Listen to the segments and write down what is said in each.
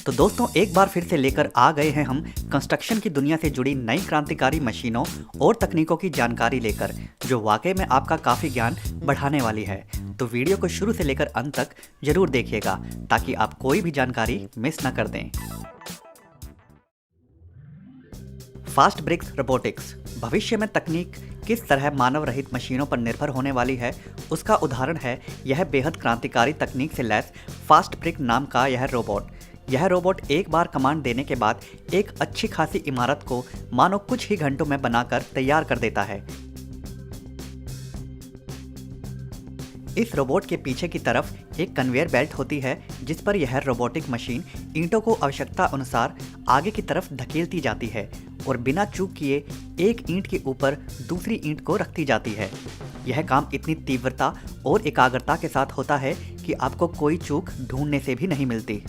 तो दोस्तों एक बार फिर से लेकर आ गए हैं हम कंस्ट्रक्शन की दुनिया से जुड़ी नई क्रांतिकारी मशीनों और तकनीकों की जानकारी लेकर, जो वाकई में आपका काफ़ी ज्ञान बढ़ाने वाली है। तो वीडियो को शुरू से लेकर अंत तक जरूर देखिएगा ताकि आप कोई भी जानकारी मिस न कर दें। फास्ट ब्रिक्स रोबोटिक्स भविष्य में तकनीक किस तरह मानव रहित मशीनों पर निर्भर होने वाली है, उसका उदाहरण है यह बेहद क्रांतिकारी तकनीक से लैस फास्ट ब्रिक नाम का यह रोबोट। यह रोबोट एक बार कमांड देने के बाद एक अच्छी खासी इमारत को मानो कुछ ही घंटों में बनाकर तैयार कर देता है। इस रोबोट के पीछे की तरफ एक कन्वेयर बेल्ट होती है जिस पर यह रोबोटिक मशीन ईंटों को आवश्यकता अनुसार आगे की तरफ धकेलती जाती है और बिना चूक किए एक ईंट के ऊपर दूसरी ईंट को रखती जाती है। यह काम इतनी तीव्रता और एकाग्रता के साथ होता है कि आपको कोई चूक ढूंढने से भी नहीं मिलती।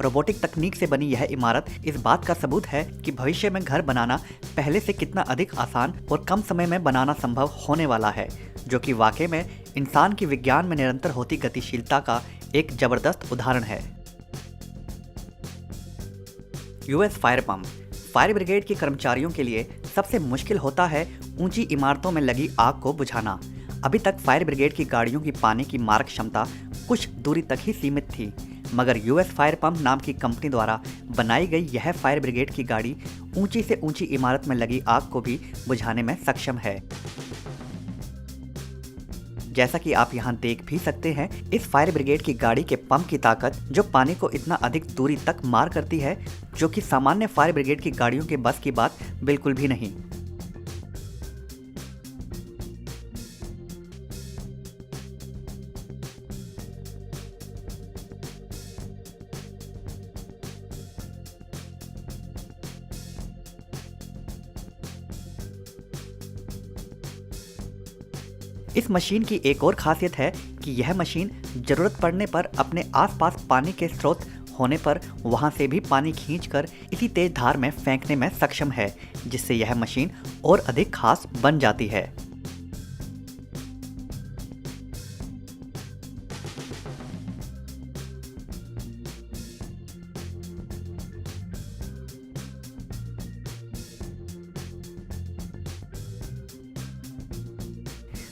रोबोटिक तकनीक से बनी यह इमारत इस बात का सबूत है कि भविष्य में घर बनाना पहले से कितना अधिक आसान और कम समय में बनाना संभव होने वाला है, जो कि वाकई में इंसान की विज्ञान में निरंतर होती गतिशीलता का एक जबरदस्त उदाहरण है। US fire pump fire brigade के कर्मचारियों के लिए सबसे मुश्किल होता है ऊंची इमारतों में लगी आग को बुझाना। अभी तक फायर ब्रिगेड की गाड़ियों की पानी की मारक क्षमता कुछ दूरी तक ही सीमित थी, मगर यूएस फायर पंप नाम की कंपनी द्वारा बनाई गई यह फायर ब्रिगेड की गाड़ी ऊंची से ऊंची इमारत में लगी आग को भी बुझाने में सक्षम है। जैसा कि आप यहां देख भी सकते हैं, इस फायर ब्रिगेड की गाड़ी के पंप की ताकत जो पानी को इतना अधिक दूरी तक मार करती है, जो कि सामान्य फायर ब्रिगेड की गाड़ियों के बस की बात बिल्कुल भी नहीं। इस मशीन की एक और खासियत है कि यह मशीन जरूरत पड़ने पर अपने आसपास पानी के स्रोत होने पर वहां से भी पानी खींचकर इसी तेज धार में फेंकने में सक्षम है, जिससे यह मशीन और अधिक खास बन जाती है।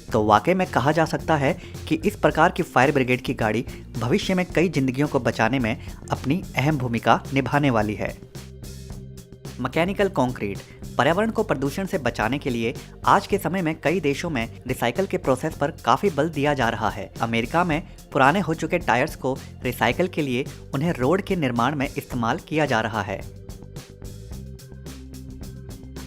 तो वाकई में कहा जा सकता है कि इस प्रकार की फायर ब्रिगेड की गाड़ी भविष्य में कई जिंदगियों को बचाने में अपनी अहम भूमिका निभाने वाली है। मैकेनिकल कंक्रीट पर्यावरण को प्रदूषण से बचाने के लिए आज के समय में कई देशों में रिसाइकल के प्रोसेस पर काफी बल दिया जा रहा है। अमेरिका में पुराने हो चुके टायर्स को रिसाइकल के लिए उन्हें रोड के निर्माण में इस्तेमाल किया जा रहा है।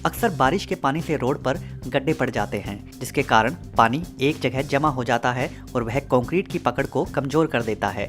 अक्सर बारिश के पानी से रोड पर गड्ढे पड़ जाते हैं, जिसके कारण पानी एक जगह जमा हो जाता है और वह कंक्रीट की पकड़ को कमजोर कर देता है।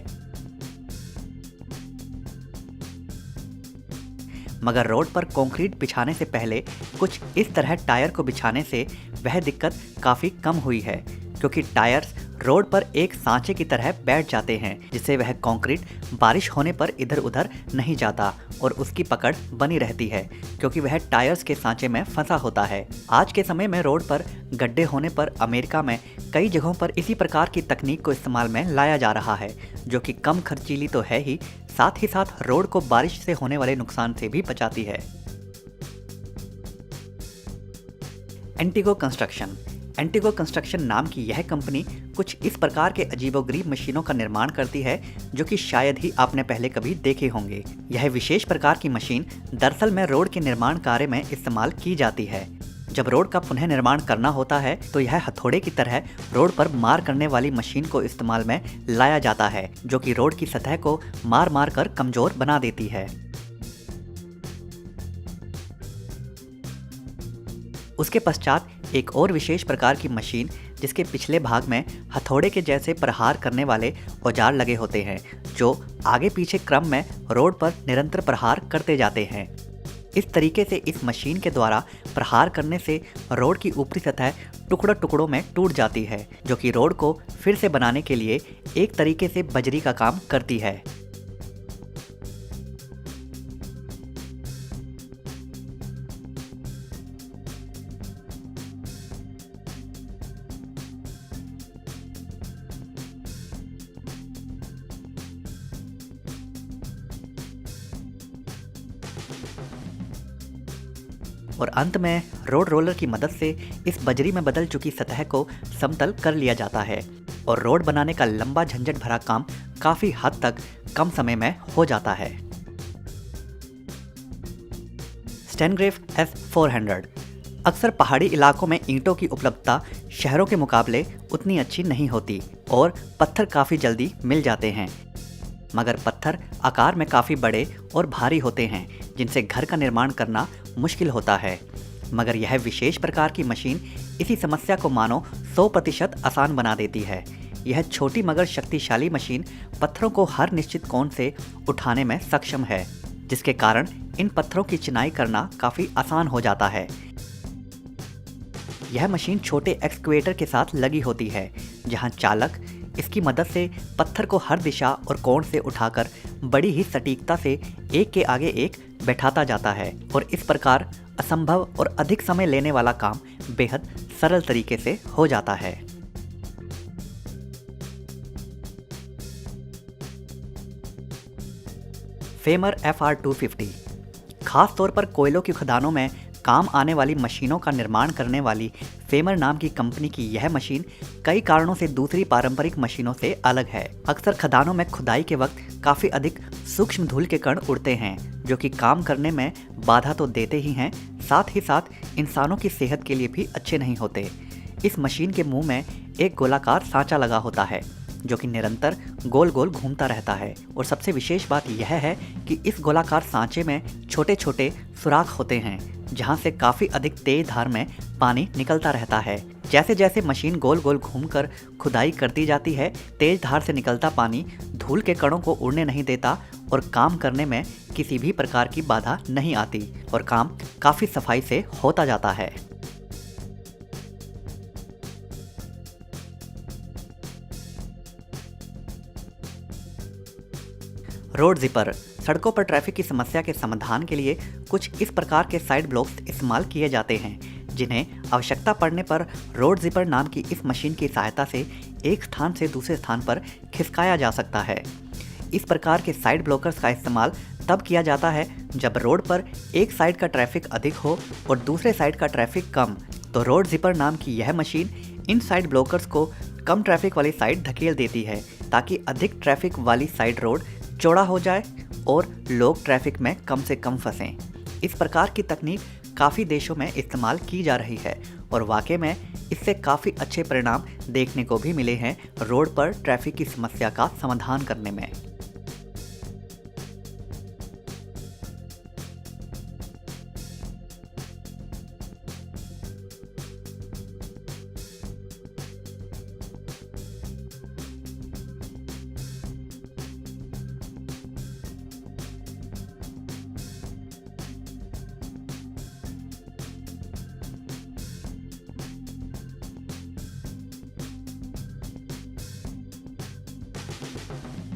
मगर रोड पर कंक्रीट बिछाने से पहले कुछ इस तरह टायर को बिछाने से वह दिक्कत काफी कम हुई है, क्योंकि टायर्स रोड पर एक सांचे की तरह बैठ जाते हैं, जिससे वह कंक्रीट बारिश होने पर इधर उधर नहीं जाता और उसकी पकड़ बनी रहती है, क्योंकि वह टायर्स के सांचे में फंसा होता है। आज के समय में रोड पर गड्ढे होने पर अमेरिका में कई जगहों पर इसी प्रकार की तकनीक को इस्तेमाल में लाया जा रहा है, जो कि कम खर्चीली तो है ही, साथ ही साथ रोड को बारिश से होने वाले नुकसान से भी बचाती है। एंटिगो कंस्ट्रक्शन एंटिगो कंस्ट्रक्शन नाम की यह कंपनी कुछ इस प्रकार के अजीबोगरीब मशीनों का निर्माण करती है जो कि शायद ही आपने पहले कभी देखे होंगे। यह विशेष प्रकार की मशीन दरअसल में रोड के निर्माण कार्य में इस्तेमाल की जाती है। जब रोड का पुनः निर्माण करना होता है तो यह हथौड़े की तरह रोड पर मार करने वाली मशीन को इस्तेमाल में लाया जाता है, जो कि रोड की सतह को मार मार कर कमजोर बना देती है। उसके पश्चात एक और विशेष प्रकार की मशीन जिसके पिछले भाग में हथौड़े के जैसे प्रहार करने वाले औजार लगे होते हैं, जो आगे पीछे क्रम में रोड पर निरंतर प्रहार करते जाते हैं। इस तरीके से इस मशीन के द्वारा प्रहार करने से रोड की ऊपरी सतह टुकड़ों टुकड़ों में टूट जाती है, जो कि रोड को फिर से बनाने के लिए एक तरीके से बजरी का काम करती है। और अंत में रोड रोलर की मदद से इस बजरी में बदल चुकी सतह को समतल कर लिया जाता है और रोड बनाने का लंबा झंझट भरा काम काफी हद तक कम समय में हो जाता है। स्टैनग्रेव S400। अक्सर पहाड़ी इलाकों में ईंटों की उपलब्धता शहरों के मुकाबले उतनी अच्छी नहीं होती और पत्थर काफ़ी जल्दी मिल जाते हैं, मगर पत्थर आकार में काफ़ी बड़े और भारी होते हैं जिनसे घर का निर्माण करना मुश्किल होता है। मगर यह विशेष प्रकार की मशीन इसी समस्या को मानो 100% आसान बना देती है। यह छोटी मगर शक्तिशाली मशीन पत्थरों को हर निश्चित कोण से उठाने में सक्षम है, जिसके कारण इन पत्थरों की चिनाई करना काफ़ी आसान हो जाता है। यह मशीन छोटे एक्सकवेटर के साथ लगी होती है, जहां चालक इसकी मदद से पत्थर को हर दिशा और कोण से उठाकर बड़ी ही सटीकता से एक के आगे एक बैठाता जाता है और इस प्रकार असंभव और अधिक समय लेने वाला काम बेहद सरल तरीके से हो जाता है। Femur FR250। खास तौर पर कोयलों की खदानों में काम आने वाली मशीनों का निर्माण करने वाली फेमर नाम की कंपनी की यह मशीन कई कारणों से दूसरी पारंपरिक मशीनों से अलग है। अक्सर खदानों में खुदाई के वक्त काफ़ी अधिक सूक्ष्म धूल के कण उड़ते हैं, जो कि काम करने में बाधा तो देते ही हैं, साथ ही साथ इंसानों की सेहत के लिए भी अच्छे नहीं होते। इस मशीन के मुंह में एक गोलाकार सांचा लगा होता है जो कि निरंतर गोल गोल घूमता रहता है और सबसे विशेष बात यह है कि इस गोलाकार सांचे में छोटे छोटे सुराख होते हैं जहां से काफ़ी अधिक तेज धार में पानी निकलता रहता है। जैसे जैसे मशीन गोल गोल घूमकर खुदाई करती जाती है, तेज धार से निकलता पानी धूल के कणों को उड़ने नहीं देता और काम करने में किसी भी प्रकार की बाधा नहीं आती और काम काफ़ी सफाई से होता जाता है। Road zipper. सड़कों पर ट्रैफिक की समस्या के समाधान के लिए कुछ इस प्रकार के साइड ब्लॉक्स इस्तेमाल किए जाते हैं, जिन्हें आवश्यकता पड़ने पर रोड जिपर नाम की इस मशीन की सहायता से एक स्थान से दूसरे स्थान पर खिसकाया जा सकता है। इस प्रकार के साइड ब्लॉकर्स का इस्तेमाल तब किया जाता है जब रोड पर एक साइड का ट्रैफिक अधिक हो और दूसरे साइड का ट्रैफिक कम, तो रोड जिपर नाम की यह मशीन इन साइड ब्लॉकर्स को कम ट्रैफिक वाली साइड धकेल देती है ताकि अधिक ट्रैफिक वाली साइड रोड चौड़ा हो जाए और लोग ट्रैफिक में कम से कम फंसें। इस प्रकार की तकनीक काफ़ी देशों में इस्तेमाल की जा रही है और वाकई में इससे काफ़ी अच्छे परिणाम देखने को भी मिले हैं रोड पर ट्रैफिक की समस्या का समाधान करने में।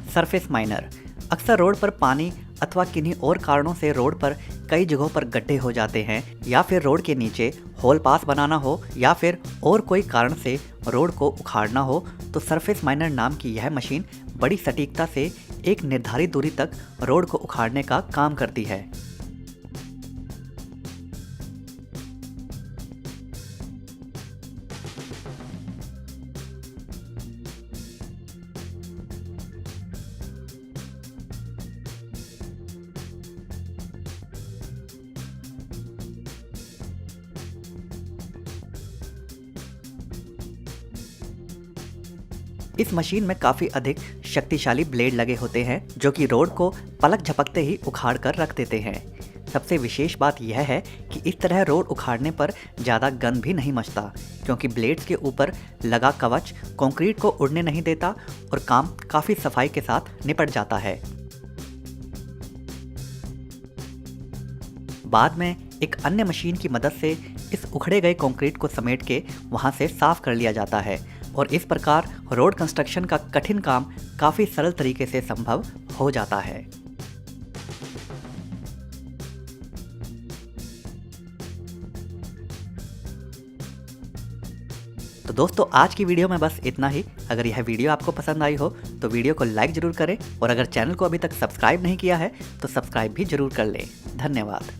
Surface miner. अक्सर रोड पर पानी अथवा किन्हीं और कारणों से रोड पर कई जगहों पर गड्ढे हो जाते हैं या फिर रोड के नीचे होल पास बनाना हो या फिर और कोई कारण से रोड को उखाड़ना हो, तो सरफेस माइनर नाम की यह मशीन बड़ी सटीकता से एक निर्धारित दूरी तक रोड को उखाड़ने का काम करती है। इस मशीन में काफ़ी अधिक शक्तिशाली ब्लेड लगे होते हैं जो कि रोड को पलक झपकते ही उखाड़ कर रख देते हैं। सबसे विशेष बात यह है कि इस तरह रोड उखाड़ने पर ज़्यादा गंद भी नहीं मचता, क्योंकि ब्लेड्स के ऊपर लगा कवच कंक्रीट को उड़ने नहीं देता और काम काफ़ी सफाई के साथ निपट जाता है। बाद में एक अन्य मशीन की मदद से इस उखड़े गए कंक्रीट को समेट के वहां से साफ कर लिया जाता है और इस प्रकार रोड कंस्ट्रक्शन का कठिन काम काफ़ी सरल तरीके से संभव हो जाता है। तो दोस्तों, आज की वीडियो में बस इतना ही। अगर यह वीडियो आपको पसंद आई हो तो वीडियो को लाइक जरूर करें और अगर चैनल को अभी तक सब्सक्राइब नहीं किया है तो सब्सक्राइब भी जरूर कर लें। धन्यवाद।